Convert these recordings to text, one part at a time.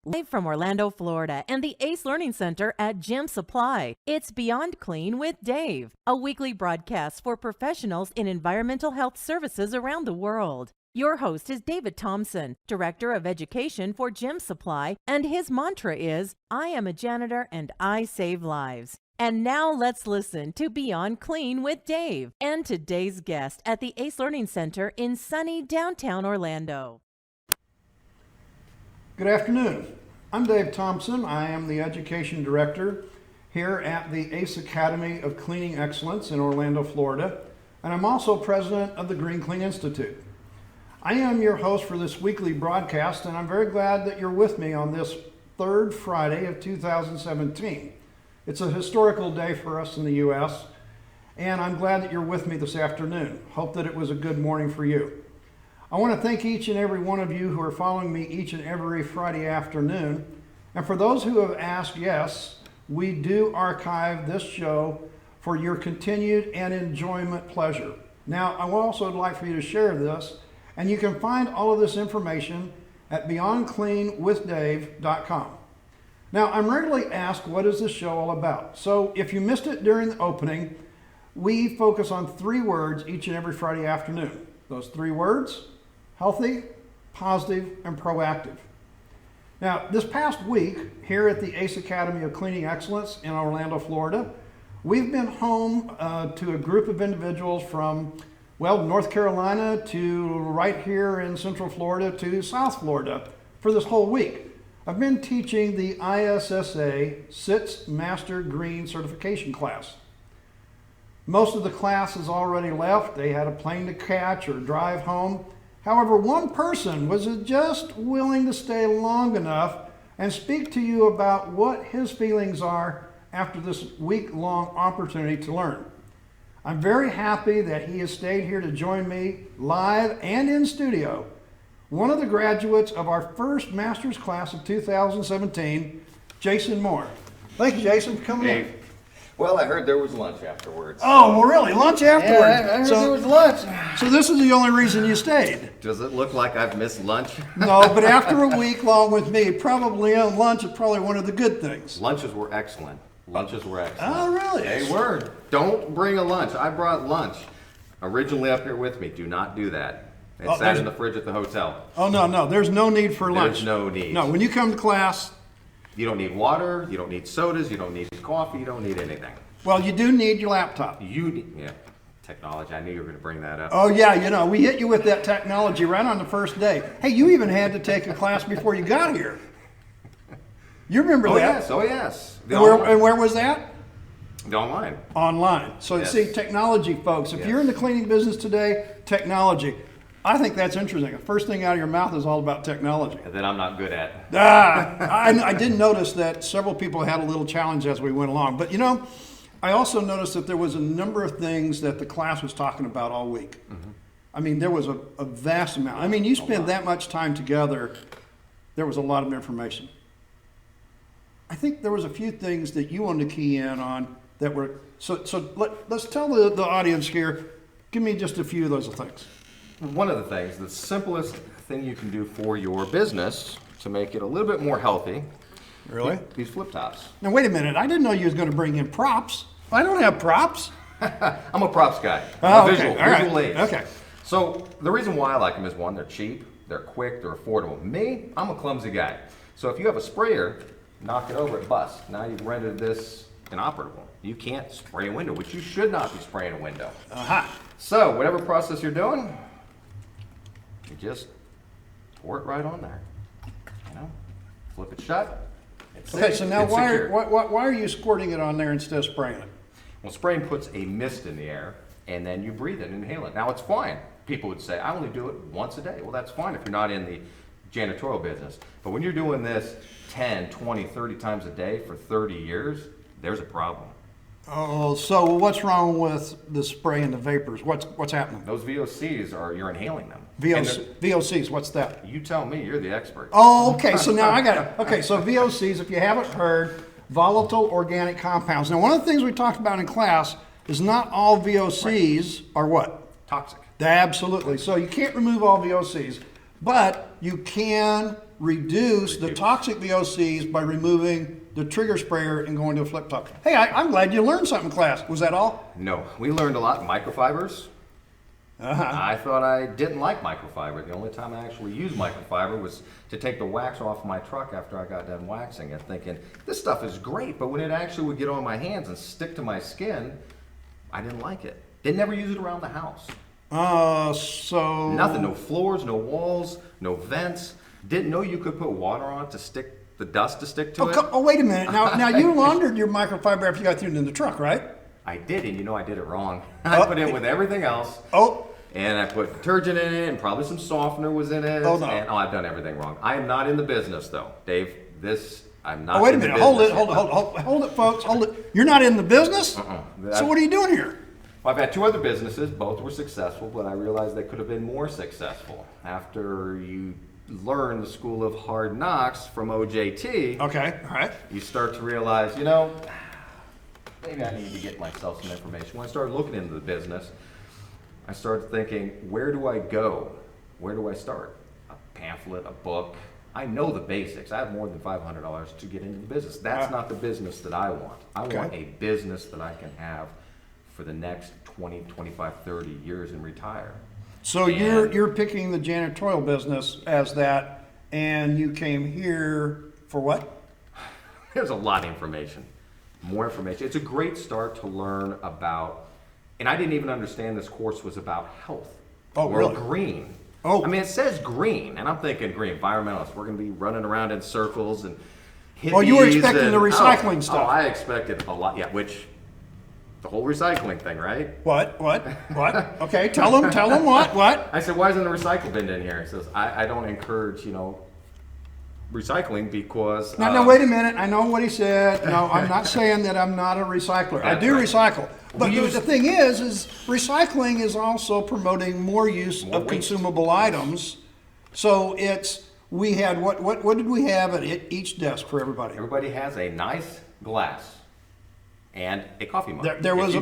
Live from Orlando, Florida, and the ACE Learning Center at Gym Supply, it's Beyond Clean with Dave, a weekly broadcast for professionals in environmental health services around the world. Your host is David Thompson, Director of Education for Gym Supply, and his mantra is, I am a janitor and I save lives. And now let's listen to Beyond Clean with Dave and today's guest at the ACE Learning Center in sunny downtown Orlando. Good afternoon. I'm Dave Thompson. I am the Education Director here at the ACE Academy of Cleaning Excellence in Orlando, Florida, and I'm also President of the Green Clean Institute. I am your host for this weekly broadcast, and I'm very glad that you're with me on this third Friday of 2017. It's a historical day for us in the U.S., and I'm glad that you're with me this afternoon. Hope that it was a good morning for you. I want to thank each and every one of you who are following me each and every Friday afternoon. And for those who have asked, yes, we do archive this show for your continued and enjoyment pleasure. Now, I would also like for you to share this, and you can find all of this information at beyondcleanwithdave.com. Now, I'm regularly asked, what is this show all about? So if you missed it during the opening, we focus on 3 words each and every Friday afternoon. Those 3 words: healthy, positive, and proactive. Now, this past week, here at the ACE Academy of Cleaning Excellence in Orlando, Florida, we've been home to a group of individuals from, well, North Carolina to right here in Central Florida to South Florida for this whole week. I've been teaching the ISSA CITS Master Green Certification class. Most of the class has already left. They had a plane to catch or drive home. However, one person was just willing to stay long enough and speak to you about what his feelings are after this week-long opportunity to learn. I'm very happy that he has stayed here to join me live and in studio. One of the graduates of our first master's class of 2017, Jason Moore. Thank you, Jason, for coming in. Well, I heard there was lunch afterwards. Oh, well, really? Lunch afterwards? Yeah, I heard there was lunch. So this is the only reason you stayed? Does it look like I've missed lunch? No, but after a week long with me, probably lunch is probably one of the good things. Lunches were excellent. Lunches were excellent. Oh, really? They were. Don't bring a lunch. I brought lunch originally up here with me. Do not do that. It sat in the fridge at the hotel. Oh, no. There's no need for lunch. There's no need. No, when you come to class... You don't need water, you don't need sodas, you don't need coffee, you don't need anything. Well, you do need your laptop. Technology. I knew you were going to bring that up. Oh, yeah, we hit you with that technology right on the first day. Hey, you even had to take a class before you got here. You remember that? Oh, yes. And where was that? The online. Online. So, Yes. See, technology, folks. If you're in the cleaning business today, technology. I think that's interesting. The first thing out of your mouth is all about technology. That I'm not good at. I did notice that several people had a little challenge as we went along. But, I also noticed that there was a number of things that the class was talking about all week. Mm-hmm. I mean, there was a vast amount. I mean, you spend that much time together, there was a lot of information. I think there was a few things that you wanted to key in on that were, let's tell the audience here, give me just a few of those things. One of the things, the simplest thing you can do for your business to make it a little bit more healthy. Really? These flip tops. Now, wait a minute. I didn't know you was going to bring in props. I don't have props. I'm a props guy. Oh, okay. Visual aids. Okay. So the reason why I like them is, one, they're cheap, they're quick, they're affordable. Me, I'm a clumsy guy. So if you have a sprayer, knock it over, it busts. Now you've rendered this inoperable. You can't spray a window, which you should not be spraying a window. So whatever process you're doing, you just pour it right on there. Flip it shut. Okay, so now why are you squirting it on there instead of spraying it? Well, spraying puts a mist in the air, and then you breathe it and inhale it. Now, it's fine. People would say, I only do it once a day. Well, that's fine if you're not in the janitorial business. But when you're doing this 10, 20, 30 times a day for 30 years, there's a problem. Oh, so what's wrong with the spray and the vapors? What's happening? Those VOCs you're inhaling them. VOCs, what's that? You tell me, you're the expert. Oh, okay, so now I got it. Okay, so VOCs, if you haven't heard, volatile organic compounds. Now, one of the things we talked about in class is not all VOCs are what? Toxic. Absolutely. So you can't remove all VOCs, but you can reduce the toxic VOCs by removing the trigger sprayer and going to a flip top. Hey, I'm glad you learned something in class. Was that all? No, we learned a lot. Microfibers. I thought I didn't like microfiber. The only time I actually used microfiber was to take the wax off my truck after I got done waxing it, thinking, this stuff is great, but when it actually would get on my hands and stick to my skin, I didn't like it. They never use it around the house. So... Nothing, no floors, no walls, no vents. Didn't know you could put water on it to stick the dust to stick to it. Oh, wait a minute. Now you laundered your microfiber after you got through it in the truck, right? I did, and I did it wrong. I put it with everything else. And I put detergent in it, and probably some softener was in it. Oh, no. And, I've done everything wrong. I am not in the business, though, Dave. I'm not. Oh, wait a in the minute. business. Hold it, folks. Hold it. You're not in the business? So what are you doing here? Well, I've had 2 other businesses. Both were successful, but I realized they could have been more successful. After you learn the school of hard knocks from OJT, okay, all right, you start to realize, maybe I need to get myself some information. When I started looking into the business, I started thinking, where do I go? Where do I start? A pamphlet, a book. I know the basics. I have more than $500 to get into the business. That's not the business that I want. I want a business that I can have for the next 20, 25, 30 years and retire. So you're picking the janitorial business as that, and you came here for what? There's a lot of information. More information. It's a great start to learn about, and I didn't even understand this course was about health. Oh, or really? Green. Oh. I mean, it says green, and I'm thinking green, environmentalists. We're going to be running around in circles and hippies. Oh, you were expecting the recycling stuff. Oh, I expected a lot, which, the whole recycling thing, right? What? Okay, tell them what? I said, why isn't the recycle bin in here? He says, I don't encourage, recycling because... Now, wait a minute. I know what he said. No, I'm not saying that I'm not a recycler. I do recycle. But the thing is recycling is also promoting more use of consumable items. So we had, what did we have at each desk for everybody? Everybody has a nice glass and a coffee mug. There was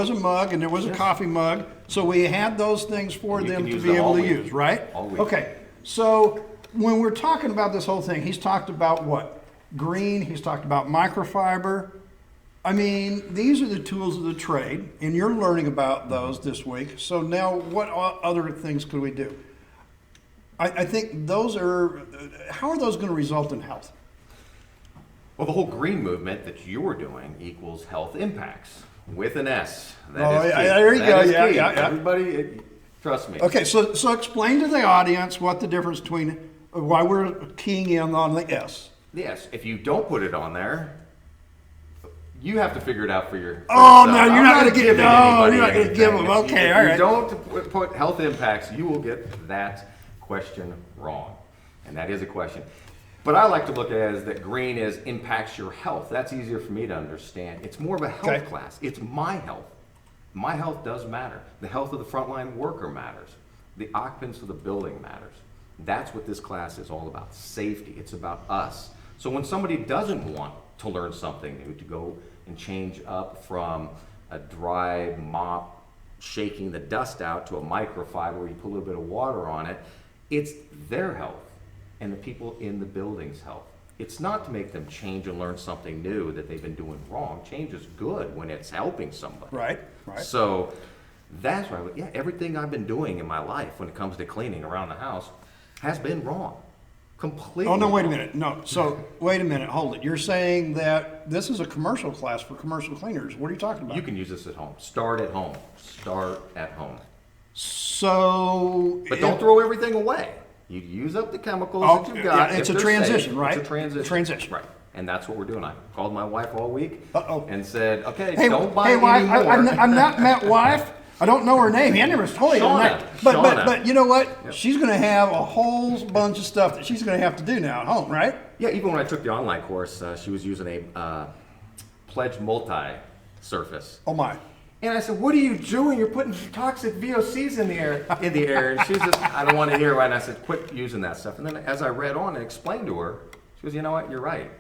a mug and there was a coffee mug. So we had those things for them to be able to use, right? All week. Okay. So when we're talking about this whole thing, he's talked about what? Green, he's talked about microfiber. I mean, these are the tools of the trade, and you're learning about those this week. So now what other things could we do? I think those are, how are those going to result in health? Well, the whole green movement that you're doing equals health impacts with an S. There you go. Yeah. Everybody, trust me. Okay, so explain to the audience what the difference between, why we're keying in on the S. Yes, if you don't put it on there, you have to figure it out for yourself. Oh, no, you're not going to give them. Okay, all right. If you don't put health impacts, you will get that question wrong. And that is a question. But I like to look at it as that green impacts your health. That's easier for me to understand. It's more of a health class. It's my health. My health does matter. The health of the frontline worker matters. The occupants of the building matters. That's what this class is all about. Safety. It's about us. So when somebody doesn't want to learn something new, to go and change up from a dry mop shaking the dust out to a microfiber where you put a little bit of water on it, it's their health and the people in the building's health. It's not to make them change and learn something new that they've been doing wrong. Change is good when it's helping somebody. Right. So that's why, everything I've been doing in my life when it comes to cleaning around the house has been wrong. Completely. Oh, no, wait a wrong. minute. No, so wait a minute. Hold it. You're saying that this is a commercial class for commercial cleaners. What are you talking about? You can use this at home. Start at home. So... But don't throw everything away. You use up the chemicals that you've got. It's a transition, safe. right? It's a transition. Right. And that's what we're doing. I called my wife all week and said, okay, don't buy wife, anymore. I'm not met wife. I don't know her name. I never told you her name. But you know what? Yep. She's going to have a whole bunch of stuff that she's going to have to do now at home, right? Yeah, even when I took the online course, she was using a Pledge multi-surface. Oh, my. And I said, what are you doing? You're putting toxic VOCs in the air. And she's just, I don't want to hear it. And I said, quit using that stuff. And then as I read on and explained to her, she goes, you know what? You're right.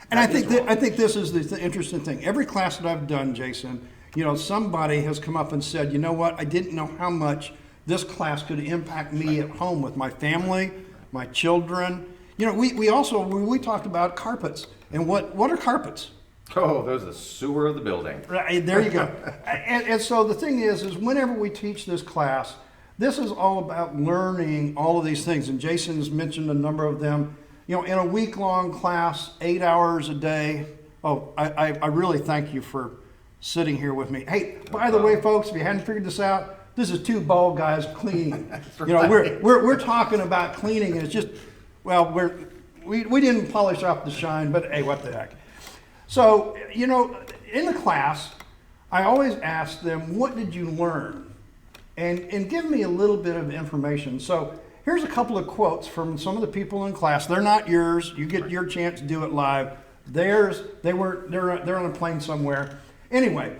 And I think this is the interesting thing. Every class that I've done, Jason, somebody has come up and said, you know what? I didn't know how much this class could impact me at home with my family, my children. You know, we also, we talked about carpets. And what are carpets? Oh, those are the sewer of the building. Right, there you go. And so the thing is whenever we teach this class, this is all about learning all of these things. And Jason's mentioned a number of them. You know, in a week-long class, 8 hours a day. Oh, I really thank you for sitting here with me. Hey, by the way, folks, if you hadn't figured this out, this is two bald guys cleaning. You know, we're talking about cleaning, and it's just, well, we didn't polish off the shine, but hey, what the heck. So, you know, in the class, I always ask them, what did you learn? And give me a little bit of information. So here's a couple of quotes from some of the people in class. They're not yours. You get your chance to do it live. They're on a plane somewhere. Anyway,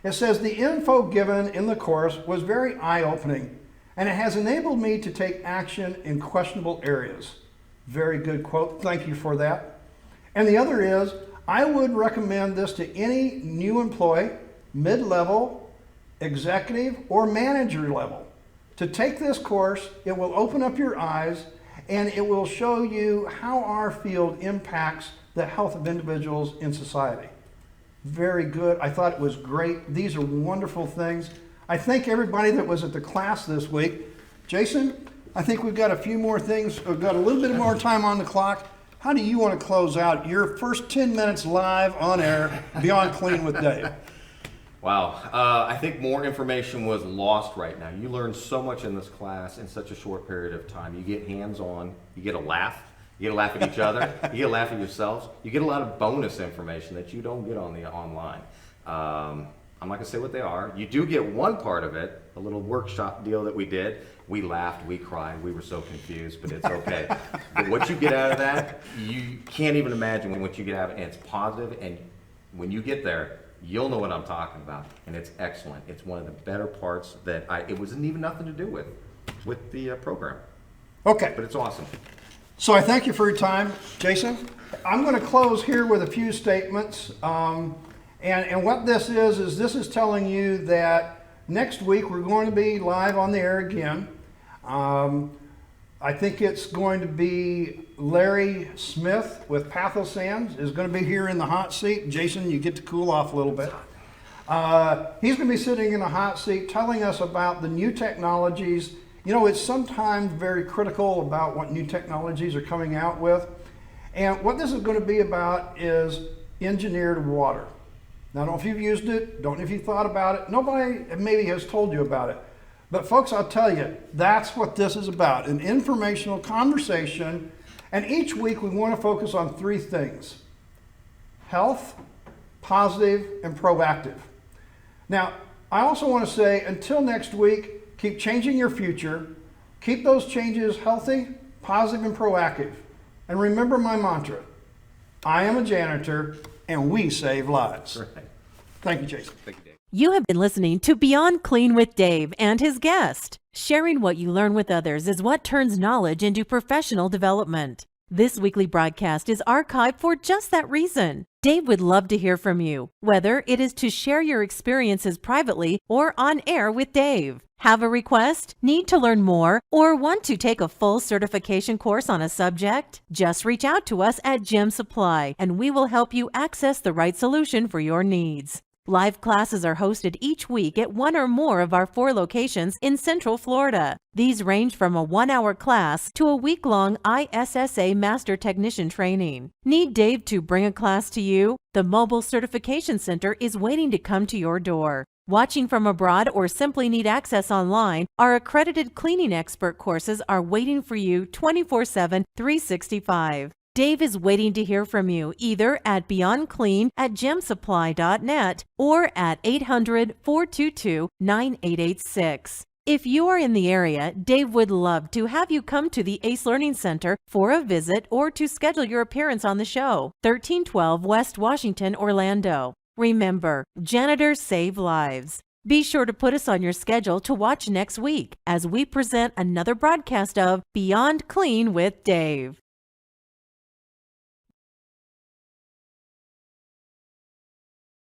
it says, the info given in the course was very eye-opening, and it has enabled me to take action in questionable areas. Very good quote. Thank you for that. And the other is, I would recommend this to any new employee, mid-level, executive, or manager level. To take this course, it will open up your eyes, and it will show you how our field impacts the health of individuals in society. Very good. I thought it was great. These are wonderful things. I thank everybody that was at the class this week. Jason, I think we've got a few more things. We've got a little bit more time on the clock. How do you want to close out your first 10 minutes live on air, Beyond Clean with Dave? Wow, I think more information was lost right now. You learn so much in this class in such a short period of time. You get hands-on, you get a laugh. You get a laugh at each other, you get a laugh at yourselves. You get a lot of bonus information that you don't get on the online. I'm not gonna say what they are. You do get one part of it, a little workshop deal that we did. We laughed, we cried, we were so confused, but it's okay. But what you get out of that, you can't even imagine what you get out of it, and it's positive, and when you get there, you'll know what I'm talking about, and it's excellent. It's one of the better parts that it wasn't even nothing to do with the program. Okay. But it's awesome. So I thank you for your time, Jason. I'm going to close here with a few statements. And what this is telling you that next week we're going to be live on the air again. I think it's going to be Larry Smith with Pathosands is going to be here in the hot seat. Jason, you get to cool off a little bit. He's going to be sitting in the hot seat telling us about the new technologies. You know, it's sometimes very critical about what new technologies are coming out with. And what this is going to be about is engineered water. Now, I don't know if you've used it, don't know if you thought about it. Nobody maybe has told you about it. But folks, I'll tell you, that's what this is about, an informational conversation. And each week we want to focus on three things: health, positive, and proactive. Now, I also want to say, until next week, keep changing your future. Keep those changes healthy, positive, and proactive. And remember my mantra: I am a janitor, and we save lives. Right. Thank you, Jason. Thank you, Dave. You have been listening to Beyond Clean with Dave and his guest. Sharing what you learn with others is what turns knowledge into professional development. This weekly broadcast is archived for just that reason. Dave would love to hear from you, whether it is to share your experiences privately or on air with Dave. Have a request, need to learn more, or want to take a full certification course on a subject? Just reach out to us at Gem Supply, and we will help you access the right solution for your needs. Live classes are hosted each week at one or more of our 4 locations in Central Florida. These range from a 1-hour class to a week-long ISSA Master Technician training. Need Dave to bring a class to you? The Mobile Certification Center is waiting to come to your door. Watching from abroad or simply need access online, our accredited cleaning expert courses are waiting for you 24/7, 365. Dave is waiting to hear from you either at beyondclean@gemsupply.net or at 800-422-9886. If you are in the area, Dave would love to have you come to the ACE Learning Center for a visit or to schedule your appearance on the show, 1312 West Washington, Orlando. Remember, janitors save lives. Be sure to put us on your schedule to watch next week as we present another broadcast of Beyond Clean with Dave.